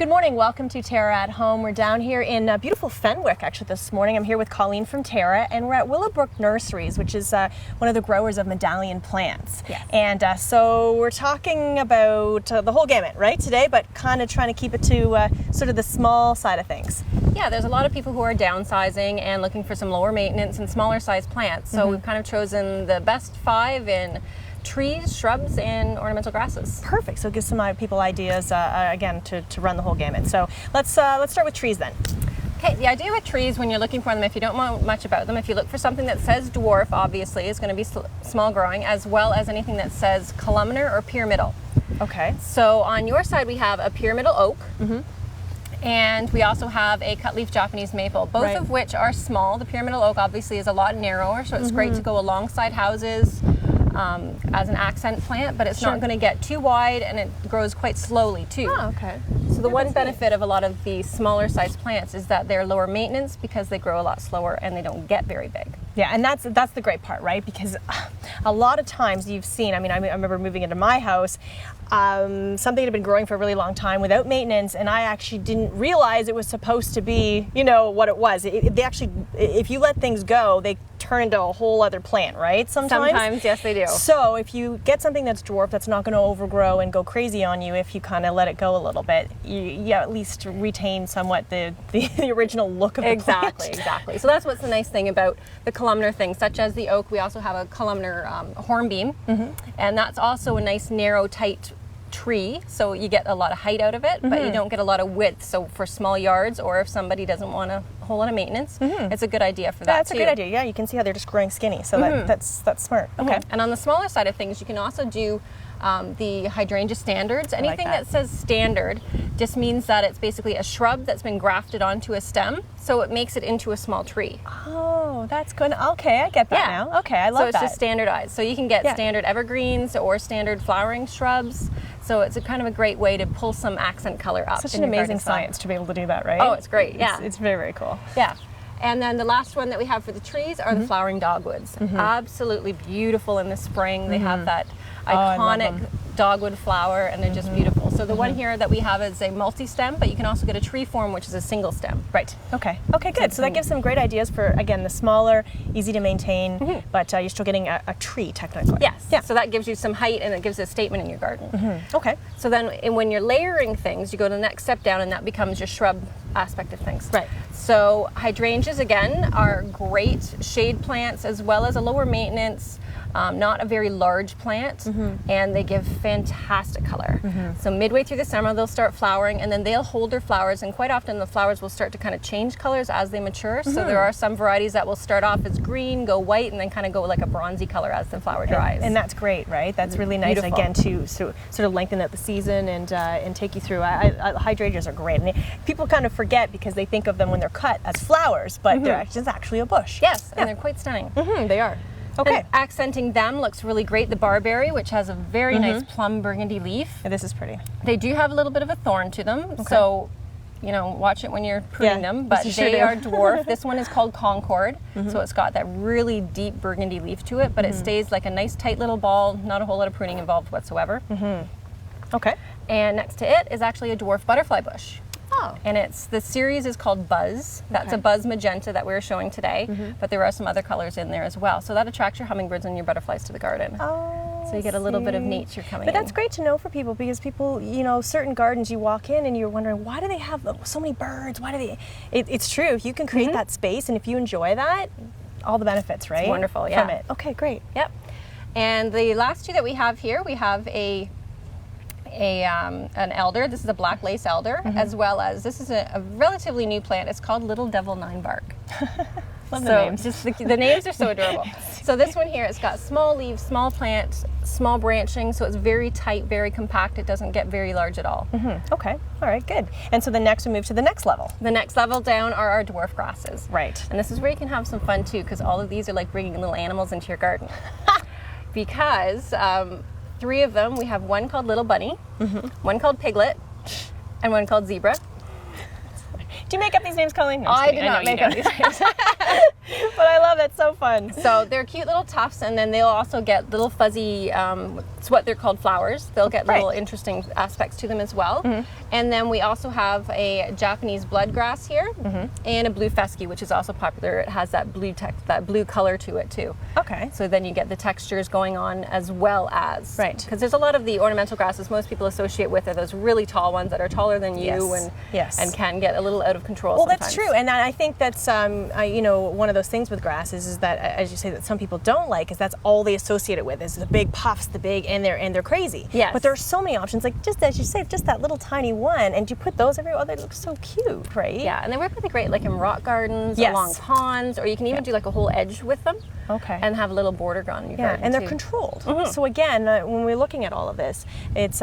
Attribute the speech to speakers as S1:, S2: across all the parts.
S1: Good morning. Welcome to TERRA at Home. We're down here in beautiful Fenwick actually this morning. I'm here with Colleen from TERRA, and we're at Willowbrook Nurseries, which is one of the growers of medallion plants.
S2: Yes.
S1: And so we're talking about the whole gamut, right, today, but kind of trying to keep it to sort of the small side of things.
S2: Yeah, there's a lot of people who are downsizing and looking for some lower maintenance and smaller size plants. So we've kind of chosen the best 5 in trees, shrubs, and ornamental grasses.
S1: Perfect. So it gives some people ideas, again, to run the whole gamut. So let's start with trees then.
S2: Okay, the idea with trees when you're looking for them, if you don't know much about them, if you look for something that says dwarf, obviously, is going to be small growing, as well as anything that says columnar or pyramidal.
S1: Okay.
S2: So on your side, we have a pyramidal oak. And we also have a cutleaf Japanese maple, both of which are small. The pyramidal oak obviously is a lot narrower, so it's great to go alongside houses as an accent plant, but it's not going to get too wide, and it grows quite slowly too.
S1: Oh, okay.
S2: So the one benefit of a lot of the smaller size plants is that they're lower maintenance because they grow a lot slower and they don't get very big.
S1: Yeah, and that's the great part, right? Because a lot of times you've seen, I remember moving into my house, something had been growing for a really long time without maintenance, and I actually didn't realize it was supposed to be, what it was. They actually, if you let things go, they turn into a whole other plant, right?
S2: Sometimes, yes, they do.
S1: So if you get something that's dwarf, that's not going to overgrow and go crazy on you, if you kind of let it go a little bit, you at least retain somewhat the original look of the plant.
S2: Exactly. So that's what's the nice thing about the columnar things, such as the oak. We also have a columnar hornbeam, and that's also a nice narrow, tight tree, so you get a lot of height out of it, but you don't get a lot of width. So for small yards, or if somebody doesn't want a whole lot of maintenance, it's a good idea for that.
S1: That's a good idea. Yeah, you can see how they're just growing skinny, so that's smart. Okay.
S2: And on the smaller side of things, you can also do the hydrangea standards. Anything that says standard just means that it's basically a shrub that's been grafted onto a stem, so it makes it into a small tree.
S1: Oh, that's good. Okay, I get that now. Okay, I love that.
S2: So it's just standardized. So you can get standard evergreens or standard flowering shrubs. So it's a kind of a great way to pull some accent color up.
S1: Such an amazing science to be able to do that, right?
S2: Oh, it's great. Yeah,
S1: it's very, very cool.
S2: Yeah. And then the last one that we have for the trees are the flowering dogwoods. Absolutely beautiful in the spring. They have that iconic dogwood flower, and they're just beautiful. So the one here that we have is a multi-stem, but you can also get a tree form, which is a single stem.
S1: Right. Okay, good. So that gives some great ideas for, again, the smaller, easy to maintain, but you're still getting a tree technically.
S2: Yes. Yeah. So that gives you some height, and it gives a statement in your garden.
S1: Okay.
S2: So then when you're layering things, you go to the next step down, and that becomes your shrub aspect of things.
S1: Right.
S2: So hydrangeas, again, are great shade plants, as well as a lower maintenance, not a very large plant, and they give fantastic color. So midway through the summer, they'll start flowering, and then they'll hold their flowers, and quite often the flowers will start to kind of change colors as they mature. So there are some varieties that will start off as green, go white, and then kind of go like a bronzy color as the flower dries.
S1: And that's great, right? That's really nice, again, to sort of lengthen out the season and take you through. Hydrangeas are great. And people kind of forget because they think of them when they're cut as flowers, but they're actually a bush.
S2: Yes, and they're quite stunning.
S1: They are. Okay.
S2: And accenting them looks really great. The barberry, which has a very nice plum burgundy leaf.
S1: Yeah, this is pretty.
S2: They do have a little bit of a thorn to them, so watch it when you're pruning them. But they are dwarf. This one is called Concord, so it's got that really deep burgundy leaf to it, but it stays like a nice tight little ball. Not a whole lot of pruning involved whatsoever.
S1: Okay.
S2: And next to it is actually a dwarf butterfly bush.
S1: Oh.
S2: And the series is called Buzz. That's a Buzz magenta that we're showing today, but there are some other colors in there as well. So that attracts your hummingbirds and your butterflies to the garden.
S1: Oh,
S2: so you get a little bit of nature coming in.
S1: But that's great to know for people, because people, certain gardens you walk in and you're wondering, why do they have so many birds? Why do they? It's true. If you can create that space, and if you enjoy that, all the benefits, right?
S2: It's wonderful, yeah.
S1: From it. Okay, great.
S2: Yep. And the last two that we have here, we have an elder. This is a black lace elder, as well as this is a relatively new plant. It's called Little Devil Ninebark.
S1: Love the names.
S2: Just the names are so adorable. So this one here, it's got small leaves, small plant, small branching, so it's very tight, very compact. It doesn't get very large at all.
S1: Okay, all right, good. And so the next we move to the next level.
S2: The next level down are our dwarf grasses.
S1: Right.
S2: And this is where you can have some fun too, because all of these are like bringing little animals into your garden. Because 3 of them, we have one called Little Bunny, one called Piglet, and one called Zebra.
S1: Do you make up these names, Colleen? No,
S2: I do not make up these names.
S1: But I love it, so fun.
S2: So they're cute little tufts, and then they'll also get little fuzzy, it's what they're called, flowers. They'll get little interesting aspects to them as well. And then we also have a Japanese bloodgrass here, and a blue fescue, which is also popular. It has that blue color to it too.
S1: Okay.
S2: So then you get the textures going on as well as, because there's a lot of the ornamental grasses most people associate with are those really tall ones that are taller than you and can get a little out of control.
S1: Well,
S2: sometimes.
S1: that's true, and I think that's you know, one of those things with grasses is that, as you say, that some people don't like is that's all they associate it with is the big puffs, and they're crazy.
S2: Yes.
S1: But there are so many options, like just as you say, just that little tiny one, and you put those everywhere. Oh, they look so cute, right?
S2: Yeah, and they work really great, like in rock gardens, along ponds, or you can even do like a whole edge with them.
S1: Okay.
S2: And have a little border on your garden
S1: and they're
S2: too.
S1: controlled. So again, when we're looking at all of this, it's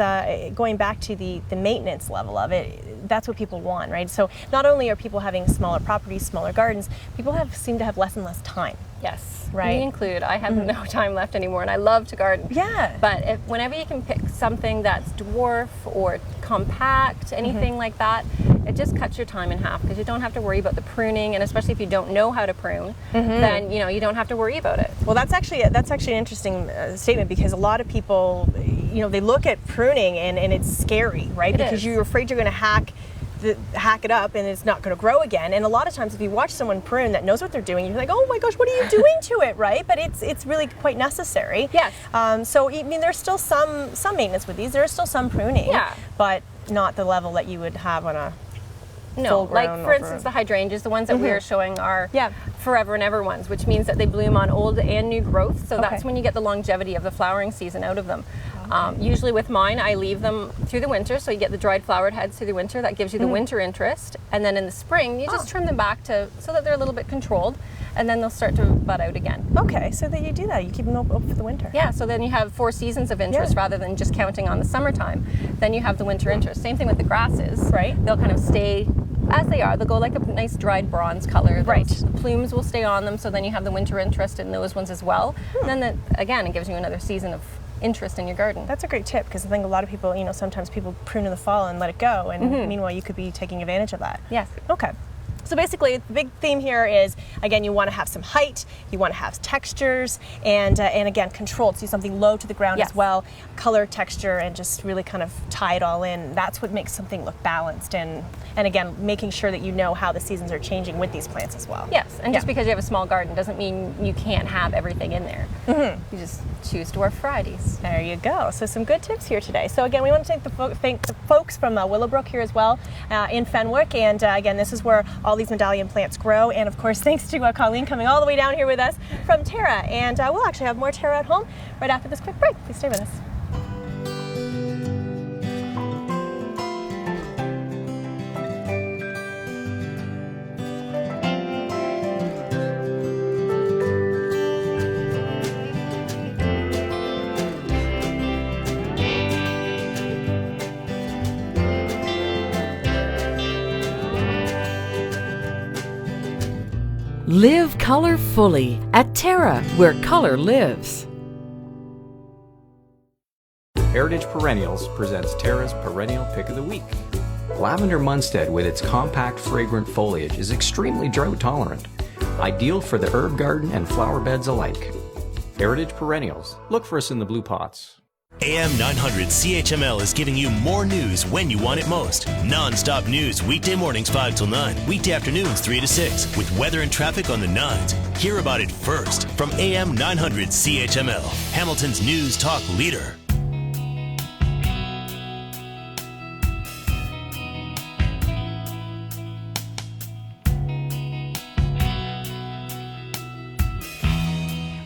S1: going back to the maintenance level of it. That's what people want, right? So not only are people having smaller properties, smaller gardens, people seem to have less and less time.
S2: Yes,
S1: right.
S2: Me included. I have no time left anymore, and I love to garden.
S1: Yeah.
S2: But whenever you can pick something that's dwarf or compact, anything like that, it just cuts your time in half because you don't have to worry about the pruning, and especially if you don't know how to prune, then you don't have to worry about it.
S1: Well, that's actually an interesting statement because a lot of people, they look at pruning and it's scary, right? Because you're afraid you're going to hack it up and it's not going to grow again. And a lot of times if you watch someone prune that knows what they're doing, you're like, oh my gosh, what are you doing to it, right? But it's really quite necessary.
S2: Yes.
S1: So I mean, there's still some maintenance with these. There's still some pruning.
S2: Yeah.
S1: But not the level that you would have on a
S2: No, like for instance, the hydrangeas, the ones that we're showing are forever and ever ones, which means that they bloom on old and new growth. So that's when you get the longevity of the flowering season out of them. Usually with mine, I leave them through the winter, so you get the dried flowered heads through the winter. That gives you the winter interest, and then in the spring, you just trim them back so that they're a little bit controlled, and then they'll start to bud out again.
S1: Okay, so that you do that, you keep them open for the winter.
S2: Yeah, so then you have 4 seasons of interest rather than just counting on the summertime. Then you have the winter interest. Same thing with the grasses. Right. They'll kind of stay as they are. They'll go like a nice dried bronze color. The plumes will stay on them, so then you have the winter interest in those ones as well. And then again, it gives you another season of interest in your garden.
S1: That's a great tip because I think a lot of people, sometimes people prune in the fall and let it go, and meanwhile you could be taking advantage of that.
S2: Yes.
S1: Okay. So basically, the big theme here is, again, you want to have some height, you want to have textures, and again, controlled. So something low to the ground as well, color, texture, and just really kind of tie it all in. That's what makes something look balanced, and again, making sure that you know how the seasons are changing with these plants as well.
S2: Yes, and just because you have a small garden doesn't mean you can't have everything in there. You just choose dwarf varieties.
S1: There you go. So some good tips here today. So again, we want to thank the folks from Willowbrook here as well in Fenwick, and again, this is where all these medallion plants grow, and of course thanks to Colleen coming all the way down here with us from TERRA, and we'll actually have more TERRA at home right after this quick break. Please stay with us.
S3: Live color fully at TERRA, where color lives.
S4: Heritage Perennials presents TERRA's Perennial Pick of the Week. Lavender Munstead with its compact, fragrant foliage is extremely drought tolerant, ideal for the herb garden and flower beds alike. Heritage Perennials. Look for us in the blue pots.
S5: AM 900 CHML is giving you more news when you want it most. Non-stop news weekday mornings 5 till 9, weekday afternoons 3 to 6, with weather and traffic on the 9s. Hear about it first from AM 900 CHML, Hamilton's news talk leader.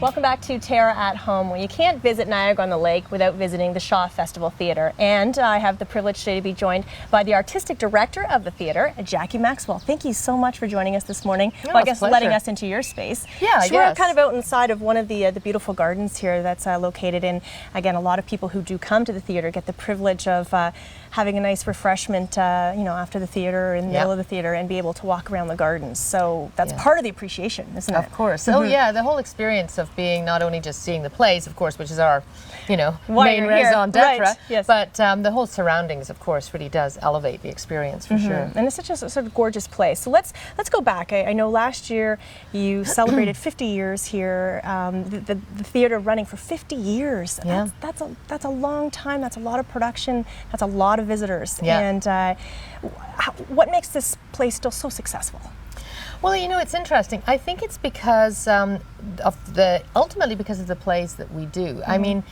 S1: Welcome back to TERRA at Home, where you can't visit Niagara-on-the-Lake without visiting the Shaw Festival Theatre. And I have the privilege today to be joined by the artistic director of the theatre, Jackie Maxwell. Thank you so much for joining us this morning. Well, I guess letting us into your space.
S6: Yeah,
S1: so we're kind of out inside of one of the beautiful gardens here that's located in, again, a lot of people who do come to the theatre get the privilege of having a nice refreshment, after the theatre or in the middle of the theatre, and be able to walk around the gardens. So that's part of the appreciation, isn't it?
S6: Of course. Oh yeah, the whole experience of being not only just seeing the plays, of course, which is our,
S1: Why
S6: main
S1: you're here.
S6: raison d'etre,
S1: Right, yes.
S6: but the whole surroundings, of course, really does elevate the experience for sure.
S1: And it's such a sort of gorgeous place. So let's go back. I know last year you celebrated 50 years here. The theater running for 50 years.
S6: Yeah.
S1: That's a long time. That's a lot of production. That's a lot of visitors.
S6: Yeah.
S1: And what makes this place still so successful?
S6: Well, it's interesting. I think it's because ultimately because of the plays that we do. I mean,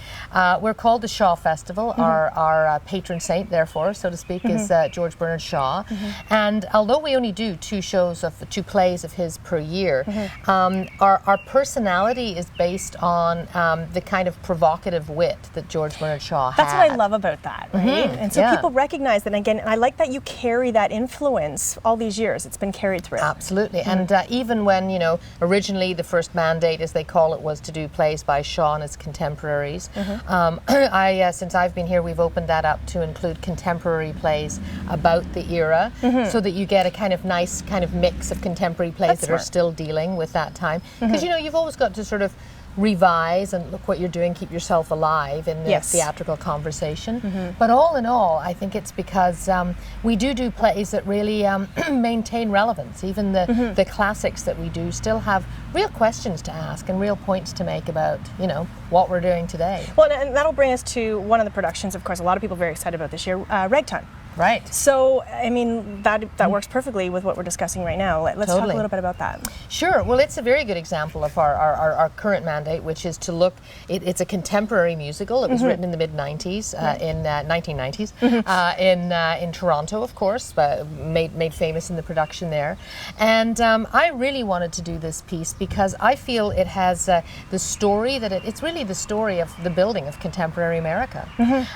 S6: we're called the Shaw Festival. Our patron saint, therefore, so to speak, is George Bernard Shaw. And although we only do two plays of his per year, our personality is based on the kind of provocative wit that George Bernard Shaw had.
S1: That's what I love about that, right? And so people recognize that. Again, I like that you carry that influence all these years. It's been carried through.
S6: Absolutely. And even when, originally the first mandate, as they call it, was to do plays by Shaw and his contemporaries, since I've been here, we've opened that up to include contemporary plays about the era, so that you get a kind of nice kind of mix of contemporary plays that are still dealing with that time. Because, you've always got to sort of revise and look what you're doing, keep yourself alive in the theatrical conversation. But all in all, I think it's because we do plays that really maintain relevance. Even the classics that we do still have real questions to ask and real points to make about, what we're doing today.
S1: Well, and that'll bring us to one of the productions, of course, a lot of people are very excited about this year, Ragtime.
S6: Right.
S1: So, I mean, that works perfectly with what we're discussing right now. Let's talk a little bit about that.
S6: Sure. Well, it's a very good example of our current mandate, which is to look, it's a contemporary musical. It was written in the mid-90s, in 1990s, in Toronto, of course, but made famous in the production there. And I really wanted to do this piece because I feel it has the story that it's really the story of the building of contemporary America.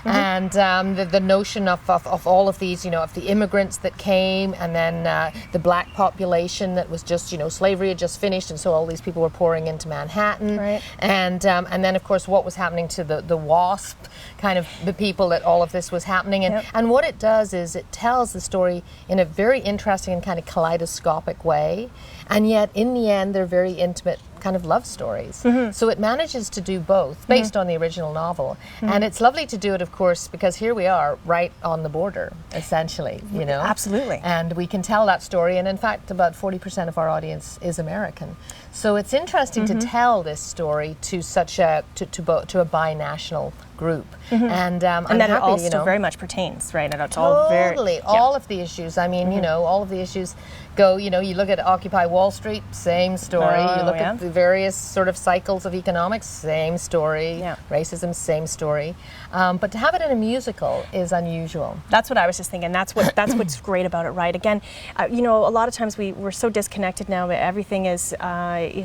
S6: And the notion of all of these, of the immigrants that came, and then the black population that was just, slavery had just finished, and so all these people were pouring into Manhattan.
S1: Right.
S6: And then, of course, what was happening to the WASP, kind of the people that all of this was happening. And what it does is it tells the story in a very interesting and kind of kaleidoscopic way. And yet, in the end, they're very intimate kind of love stories. So it manages to do both, based on the original novel. And it's lovely to do it, of course, because here we are, right on the border, essentially,
S1: Absolutely.
S6: And we can tell that story, and in fact, about 40% of our audience is American. So it's interesting to tell this story to such a to a binational group, and
S1: that it all still very much pertains, right? And it's all
S6: totally all of the issues. I mean, all of the issues go. You look at Occupy Wall Street, same story. You look at the various sort of cycles of economics, same story. Racism, same story. But to have it in a musical is unusual.
S1: That's what I was just thinking. That's what's great about it, right? Again, a lot of times we're so disconnected now. Everything is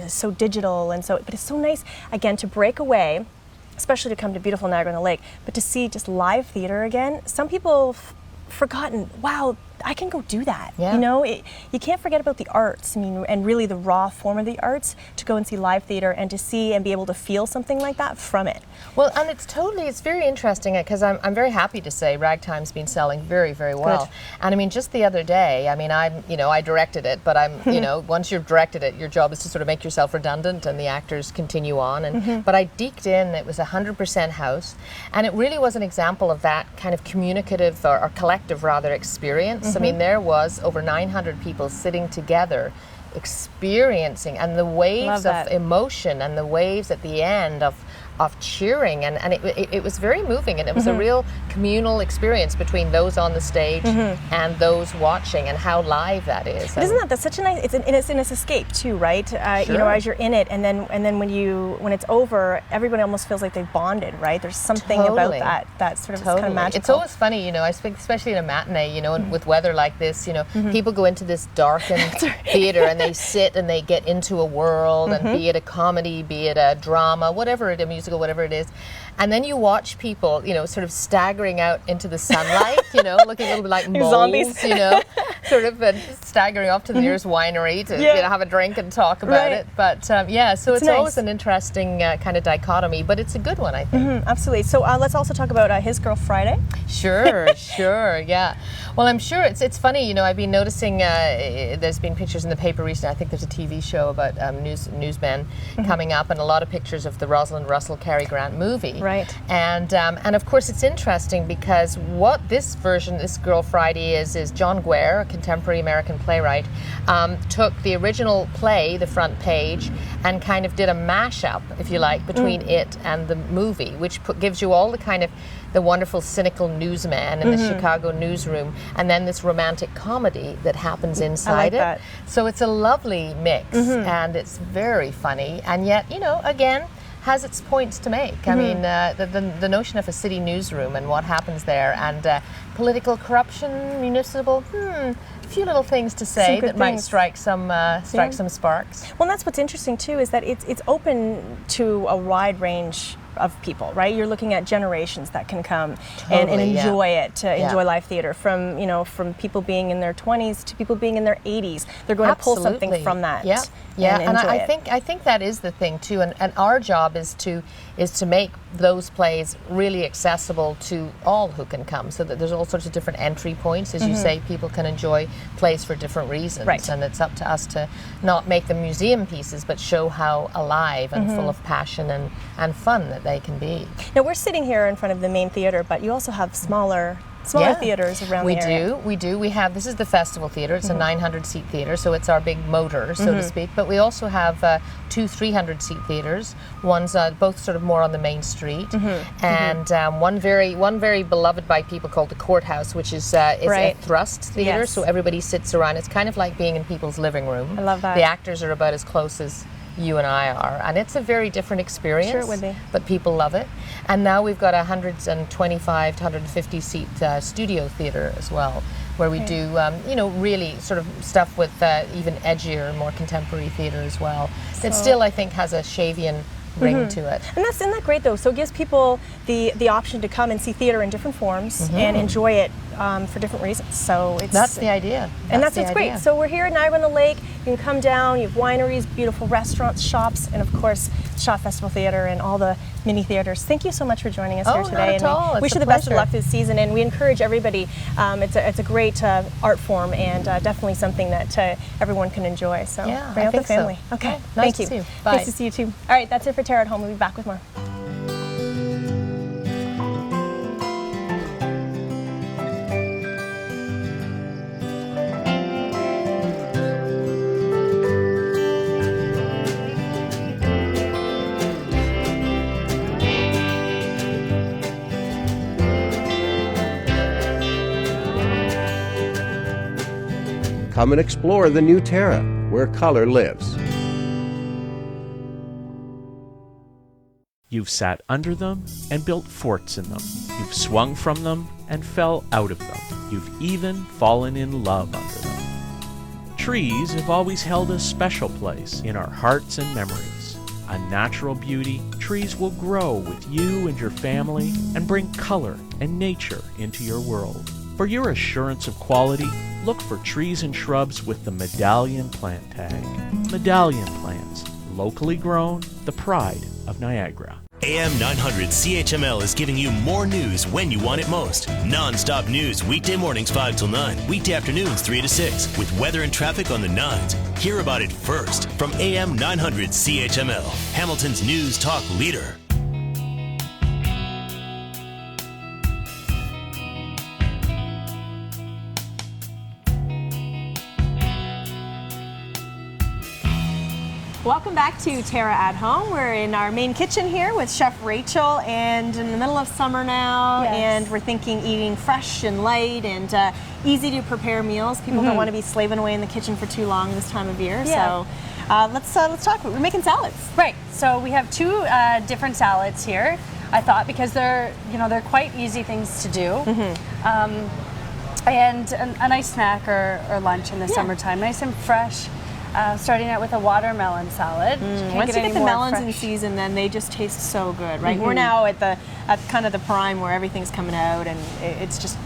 S1: so digital, and but it's so nice again to break away, especially to come to beautiful Niagara on the Lake, but to see just live theater again. Some people forgotten, wow, I can go do that. You can't forget about the arts. I mean, and really the raw form of the arts, to go and see live theater and to see and be able to feel something like that from it.
S6: Well, and it's very interesting, because I'm very happy to say Ragtime's been selling very, very well.
S1: Good.
S6: And I mean, just the other day, I mean, I directed it, but once you've directed it, your job is to sort of make yourself redundant and the actors continue on. And but I deked in, it was 100% house, and it really was an example of that kind of communicative or collective rather experience. I mean, there was over 900 people sitting together experiencing, and the waves of emotion and the waves at the end of cheering, and it was very moving, and it was a real communal experience between those on the stage and those watching, and how live that is.
S1: But isn't that's such a nice? It's an escape too, right?
S6: Sure.
S1: As you're in it, and then when it's over, everybody almost feels like they've bonded, right? There's something about that sort of kind of magical.
S6: It's always funny, I think, especially in a matinee, and with weather like this, people go into this darkened theater and they sit and they get into a world, and be it a comedy, be it a drama, a musical, whatever it is, and then you watch people, sort of staggering out into the sunlight, looking a little bit like moles,
S1: Zombies.
S6: So sort of staggering off to the nearest winery to have a drink and talk about it. But so it's
S1: nice.
S6: always an interesting kind of dichotomy, but it's a good one, I think.
S1: Absolutely. So let's also talk about His Girl Friday.
S6: Sure, yeah. Well, I'm sure it's funny, you know, I've been noticing there's been pictures in the paper recently. I think there's a TV show about newsmen coming up, and a lot of pictures of the Rosalind Russell Cary Grant movie.
S1: Right.
S6: And of course it's interesting because what this version, This Girl Friday is John Guare, a contemporary American playwright, took the original play, the front page, and kind of did a mashup, if you like, between it and the movie, which gives you all the kind of the wonderful cynical newsman in the Chicago newsroom, and then this romantic comedy that happens inside
S1: that.
S6: So it's a lovely mix, and it's very funny, and yet, you know, again, has its points to make. I mean, the notion of a city newsroom and what happens there, and political corruption, municipal, a few little things to say that might strike some sparks.
S1: Well, and that's what's interesting too, is that it's open to a wide range of people, right? You're looking at generations that can come and enjoy it, enjoy live theater, from people being in their 20s to people being in their 80s. They're going to pull something from that. And
S6: I think that is the thing too, and our job is to make those plays really accessible to all who can come, so that there's all sorts of different entry points. As you say, people can enjoy plays for different reasons, and it's up to us to not make them museum pieces, but show how alive and full of passion and fun that they can be.
S1: Now, we're sitting here in front of the main theater, but you also have smaller theaters around the area.
S6: We do. We have, this is the Festival Theatre. It's a 900-seat theatre, so it's our big motor, so to speak. But we also have 2 300-seat theatres. One's both sort of more on the main street, and one very beloved by people called the Courthouse, which is a thrust theatre. So everybody sits around. It's kind of like being in people's living room.
S1: I love that.
S6: The actors are about as close as you and I are, and it's a very different experience.
S1: Sure it would be.
S6: But people love it. And now we've got a 125 to 150 seat studio theatre as well, where we do really sort of stuff with even edgier, more contemporary theatre as well. It still, I think, has a Shavian ring to it.
S1: And isn't that great though? So it gives people the option to come and see theater in different forms and enjoy it for different reasons. So
S6: that's the idea.
S1: That's great. So we're here at Niagara on the Lake. You can come down. You have wineries, beautiful restaurants, shops, and of course, Shaw Festival Theatre and all the mini theaters. Thank you so much for joining us here today.
S6: Not at all.
S1: We wish you the best of luck this season, and we encourage everybody. It's a great art form, and definitely something that everyone can enjoy. So bring out the family.
S6: So.
S1: Okay.
S6: Nice
S1: Thank you.
S6: To see you. Bye.
S1: Nice to see you too. All right, that's it for Terra at Home. We'll be back with more.
S7: Come and explore the new Terra, where color lives.
S8: You've sat under them and built forts in them. You've swung from them and fell out of them. You've even fallen in love under them. Trees have always held a special place in our hearts and memories. A natural beauty, trees will grow with you and your family and bring color and nature into your world. For your assurance of quality, look for trees and shrubs with the Medallion plant tag. Medallion plants, locally grown, the pride of Niagara.
S5: AM 900 CHML is giving you more news when you want it most. Non-stop news weekday mornings 5 till 9, weekday afternoons 3 to 6, with weather and traffic on the 9s. Hear about it first from AM 900 CHML, Hamilton's news talk leader.
S1: Welcome back to Terra at Home. We're in our main kitchen here with Chef Rachel, and in the middle of summer now, and we're thinking eating fresh and light and easy to prepare meals. People don't want to be slaving away in the kitchen for too long this time of year. So let's talk. We're making salads.
S9: Right. So we have 2 different salads here. I thought because they're quite easy things to do. And a nice snack or lunch in the summertime, nice and fresh. Starting out with a watermelon salad.
S1: Once you get the melons in season, then they just taste so good, right? We're now at kind of the prime where everything's coming out, and it's just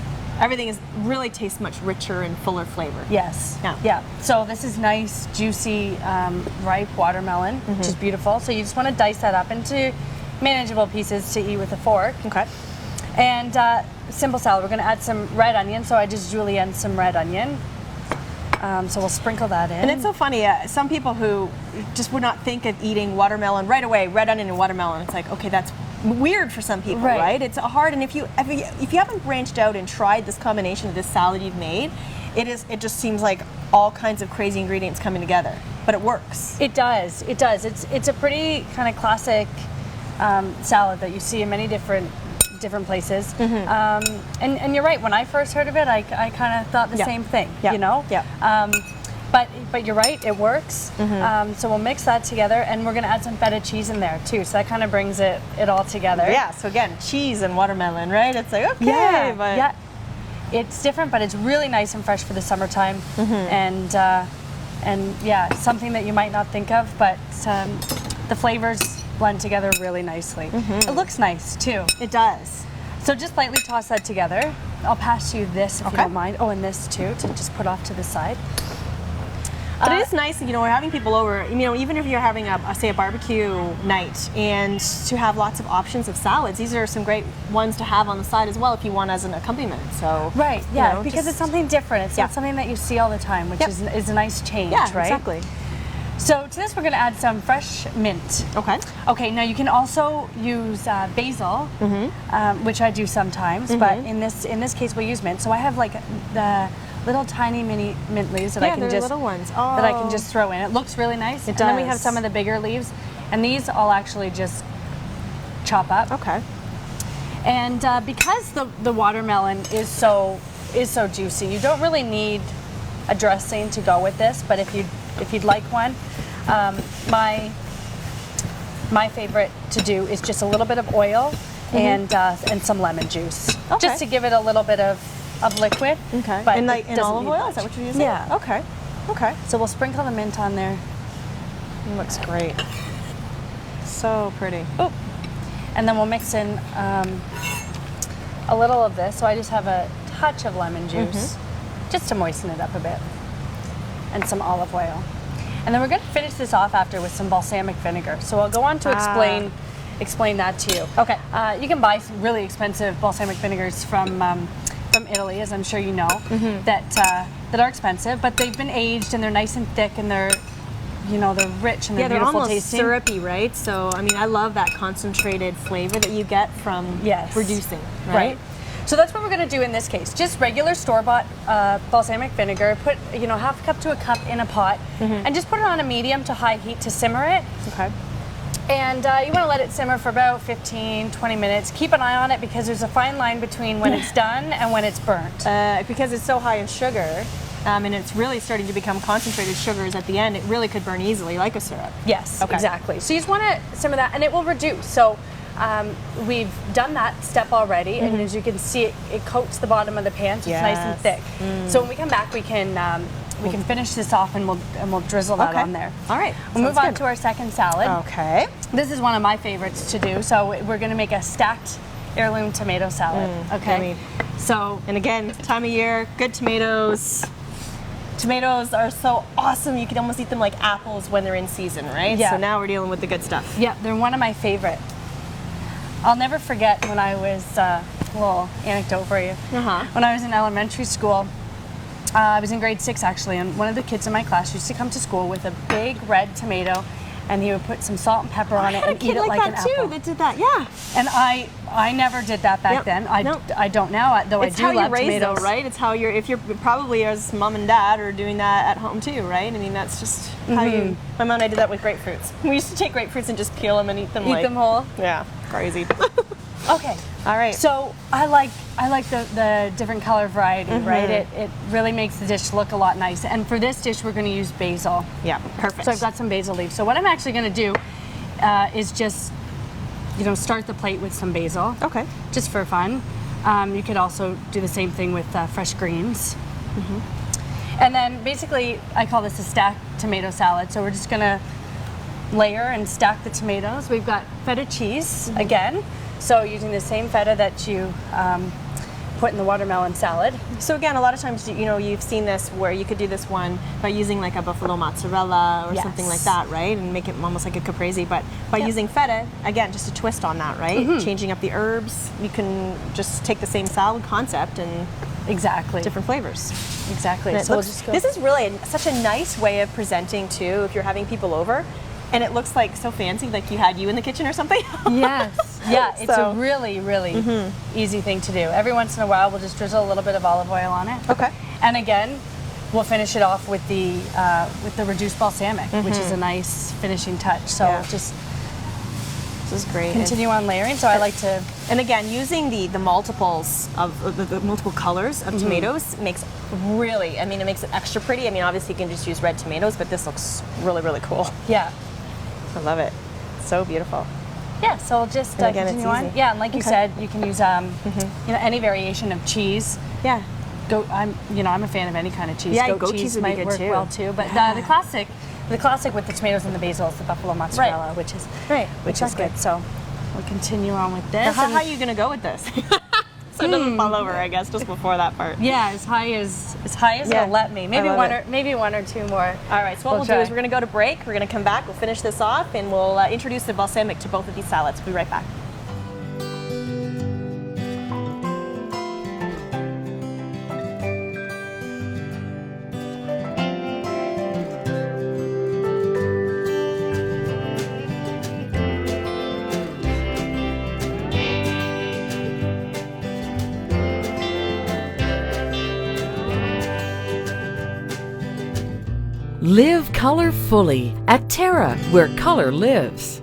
S1: everything really tastes much richer and fuller flavor.
S9: Yes.
S1: Yeah.
S9: Yeah. So this is nice, juicy, ripe watermelon, which is beautiful. So you just want to dice that up into manageable pieces to eat with a fork.
S1: Okay.
S9: And simple salad. We're going to add some red onion. So I just julienne some red onion. So we'll sprinkle that in.
S1: And it's so funny, some people who just would not think of eating watermelon right away, red onion and watermelon, it's like, okay, that's weird for some people, right? It's hard, and if you haven't branched out and tried this combination of this salad you've made, it just seems like all kinds of crazy ingredients coming together, but it works.
S9: It does. It does. It's a pretty kind of classic salad that you see in many different places. And you're right. When I first heard of it, I kind of thought the same thing. You know.
S1: Yeah.
S9: But you're right. It works. So we'll mix that together, and we're going to add some feta cheese in there too. So that kind of brings it all together.
S1: Yeah. So again, cheese and watermelon, right? It's like okay,
S9: yeah. It's different, but it's really nice and fresh for the summertime, and yeah, something that you might not think of, but the flavors blend together really nicely. It looks nice too.
S1: It does.
S9: So just lightly toss that together. I'll pass you this if you don't mind. Oh, and this too, to just put off to the side.
S1: But it is nice, you know, we're having people over, you know, even if you're having say a barbecue night, and to have lots of options of salads. These are some great ones to have on the side as well if you want as an accompaniment. So
S9: right, yeah,
S1: you know,
S9: because it's something different. It's not something that you see all the time, which is a nice change, right?
S1: Exactly.
S9: So to this, we're going to add some fresh mint.
S1: Okay.
S9: Okay. Now you can also use basil, which I do sometimes, but in this case we'll use mint. So I have like the little tiny mini mint leaves that I can just
S1: little ones.
S9: that I can just throw in. It looks really nice.
S1: It
S9: and
S1: does.
S9: then we have some of the bigger leaves, and these I'll actually just chop up.
S1: Okay.
S9: And because the watermelon is so juicy, you don't really need a dressing to go with this. But if you'd like one, my favorite to do is just a little bit of oil and some lemon juice, just to give it a little bit of liquid.
S1: Okay.
S9: But
S1: and like in olive oil?
S9: Much.
S1: Is that what you're using?
S9: Yeah.
S1: Okay. Okay.
S9: So we'll sprinkle the mint on there.
S1: It looks great. So pretty.
S9: Oh. And then we'll mix in a little of this. So I just have a touch of lemon juice, just to moisten it up a bit, and some olive oil. And then we're going to finish this off after with some balsamic vinegar. So I'll go on to explain that to you.
S1: Okay.
S9: You can buy some really expensive balsamic vinegars from Italy, as I'm sure you know, that are expensive, but they've been aged and they're nice and thick, and they're rich and they're beautiful
S1: almost
S9: tasting.
S1: Syrupy, right? So I mean, I love that concentrated flavor that you get from reducing, right?
S9: So that's what we're going to do in this case. Just regular store-bought balsamic vinegar. Put half a cup to a cup in a pot, and just put it on a medium to high heat to simmer it.
S1: Okay.
S9: And you want to let it simmer for about 15-20 minutes. Keep an eye on it, because there's a fine line between when it's done and when it's burnt.
S1: Because it's so high in sugar, and it's really starting to become concentrated sugars at the end, it really could burn easily, like a syrup.
S9: Yes, exactly. So you just want to simmer that, and it will reduce. So we've done that step already, and as you can see, it coats the bottom of the pan, so it's nice and thick. So when we come back, we can finish this off, and we'll drizzle that on there.
S1: All right.
S9: We'll move on to our second salad.
S1: Okay.
S9: This is one of my favorites to do. So we're going to make a stacked heirloom tomato salad. Okay.
S1: Yummy.
S9: So,
S1: and again, time of year, good tomatoes. Tomatoes are so awesome. You can almost eat them like apples when they're in season, right?
S9: Yeah.
S1: So now we're dealing with the good stuff.
S9: Yeah, they're one of my favorite. I'll never forget when I was a little anecdote for you. When I was in elementary school, I was in grade 6 actually, and one of the kids in my class used to come to school with a big red tomato, and he would put some salt and pepper on it and eat it like an apple.
S1: Too, that did that, yeah.
S9: And I never did that back then. I don't now, though
S1: it's
S9: I do love tomatoes.
S1: It's how you're raised, though, right? It's how you're probably as mom and dad are doing that at home too, right? I mean, that's just how you. My mom and I did that with grapefruits. We used to take grapefruits and just peel them and eat them.
S9: Eat them whole.
S1: Yeah, crazy.
S9: Okay.
S1: All right.
S9: So I like the different color variety, right? It really makes the dish look a lot nicer. And for this dish, we're going to use basil.
S1: Yeah, perfect.
S9: So I've got some basil leaves. So what I'm actually going to do is just, start the plate with some basil.
S1: Okay.
S9: Just for fun. You could also do the same thing with fresh greens. And then basically, I call this a stacked tomato salad. So we're just going to layer and stack the tomatoes. We've got feta cheese again. So using the same feta that you put in the watermelon salad.
S1: So again, a lot of times, you know, you've seen this where you could do this one by using like a buffalo mozzarella or
S9: Yes.
S1: something like that, right? And make it almost like a caprese, but by using feta, again, just a twist on that, right? Changing up the herbs, you can just take the same salad concept and
S9: Exactly.
S1: different flavors.
S9: Exactly.
S1: And it
S9: So we'll
S1: looks-
S9: just go.
S1: this is really such a nice way of presenting too, if you're having people over. And it looks like so fancy, like you had you in the kitchen or something.
S9: Yes. Yeah, it's
S1: So-
S9: a really, really easy thing to do. Every once in a while, we'll just drizzle a little bit of olive oil on it.
S1: Okay.
S9: And again, we'll finish it off with the reduced balsamic, which is a nice finishing touch. So
S1: Yeah.
S9: just
S1: This is great.
S9: continue on layering. So I like to.
S1: And again, using the multiples of the multiple colors of tomatoes makes really, I mean, it makes it extra pretty. I mean, obviously you can just use red tomatoes, but this looks really, really cool.
S9: Yeah.
S1: I love it. So beautiful.
S9: Yeah, so we'll just
S1: And again,
S9: continue
S1: it's
S9: on.
S1: easy.
S9: Yeah, and like you
S1: Okay.
S9: said, you can use you know, any variation of cheese.
S1: Yeah.
S9: I'm a fan of any kind of cheese.
S1: Yeah,
S9: goat
S1: goat cheese would be
S9: might
S1: good
S9: work
S1: too.
S9: well too. But the classic with the tomatoes and the basil is the buffalo mozzarella, which is
S1: exactly.
S9: good. So we'll continue on with
S1: Now,
S9: this.
S1: how
S9: and-
S1: are you going to go with this? So it doesn't fall over, I guess, just before that part.
S9: Yeah, as high as
S1: Yeah,
S9: it'll let me. Maybe
S1: I love
S9: one
S1: it.
S9: or maybe one or two more.
S1: All right, so what we'll do is we're going to go to break. We're going to come back. We'll finish this off, and we'll introduce the balsamic to both of these salads. We'll be right back.
S3: Live color fully at TERRA, where color lives.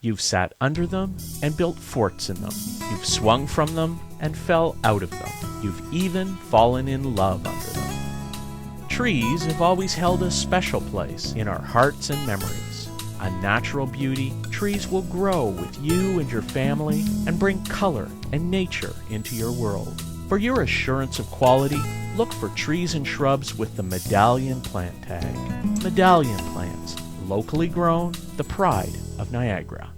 S8: You've sat under them and built forts in them. You've swung from them and fell out of them. You've even fallen in love under them. Trees have always held a special place in our hearts and memories. A natural beauty, trees will grow with you and your family and bring color and nature into your world. For your assurance of quality, look for trees and shrubs with the Medallion plant tag. Medallion plants, locally grown, the pride of Niagara.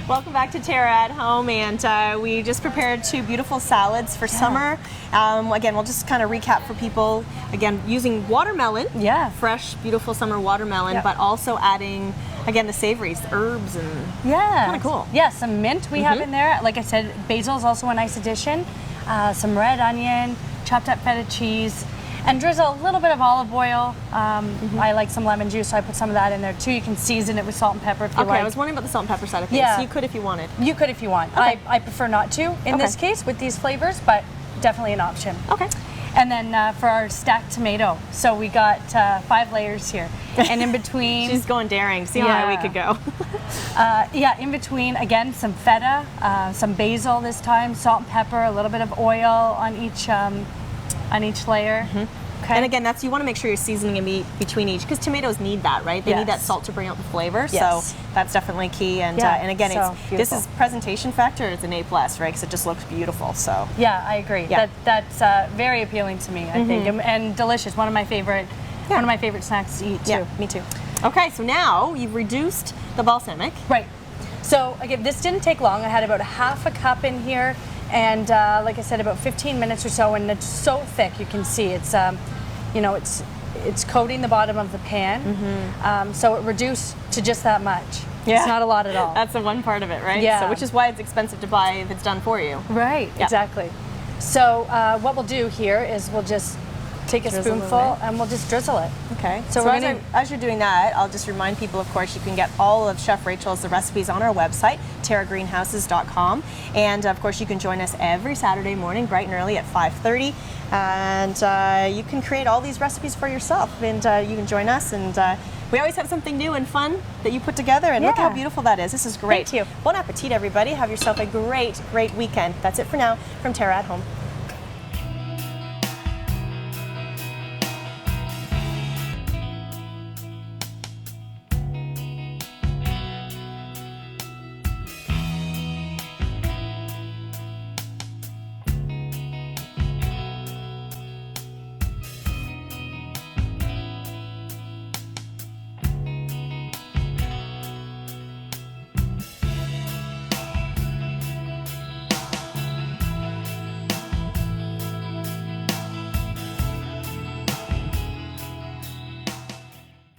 S1: Welcome back to TERRA at Home, and we just prepared two beautiful salads for summer. Again, we'll just kind of recap for people. Again, using watermelon, fresh, beautiful summer watermelon, but also adding, again, the savories, herbs, and kind of cool.
S9: Yeah, some mint we have in there. Like I said, basil is also a nice addition. Some red onion, chopped up feta cheese, and drizzle a little bit of olive oil. I like some lemon juice, so I put some of that in there too. You can season it with salt and pepper if you like.
S1: I was wondering about the salt and pepper side of things.
S9: Yeah.
S1: So you could if you wanted.
S9: You could if you want.
S1: Okay.
S9: I prefer not to in this case with these flavors, but definitely an option.
S1: Okay.
S9: And then for our stacked tomato, so we got 5 layers here, and in between.
S1: She's going daring. See how high we could go.
S9: In between, again, some feta, some basil this time, salt and pepper, a little bit of oil on each layer. Okay.
S1: And again, you want to make sure you're seasoning in between each, because tomatoes need that, right? They need that salt to bring out the flavor.
S9: Yes.
S1: So that's definitely key. And and again, this is presentation factor. It's an A+, right? Because it just looks beautiful. So
S9: yeah, I agree.
S1: Yeah.
S9: That's very appealing to me. I think, and delicious. One of my favorite snacks to eat too.
S1: Yeah, me too. Okay, so now you've reduced the balsamic.
S9: Right. So again, this didn't take long. I had about half a cup in here, and like I said, about 15 minutes or so. And it's so thick, you can see it's, it's coating the bottom of the pan. So it reduced to just that much.
S1: Yeah.
S9: It's not a lot at all.
S1: That's the one part of it, right?
S9: Yeah.
S1: So, which is why it's expensive to buy if it's done for you.
S9: Right.
S1: Yeah.
S9: Exactly. So what we'll do here is we'll just take a
S1: Drizzle
S9: spoonful
S1: it.
S9: and we'll just drizzle it.
S1: Okay.
S9: So
S1: So
S9: we're
S1: as you're doing that, I'll just remind people, of course, you can get all of Chef Rachel's recipes on our website, terragreenhouses.com. And of course, you can join us every Saturday morning, bright and early at 5:30. And you can create all these recipes for yourself. And you can join us. And we always have something new and fun that you put together. And look how beautiful that is. This is great.
S9: Thank you.
S1: Bon appetit, everybody. Have yourself a great, great weekend. That's it for now from TERRA at Home.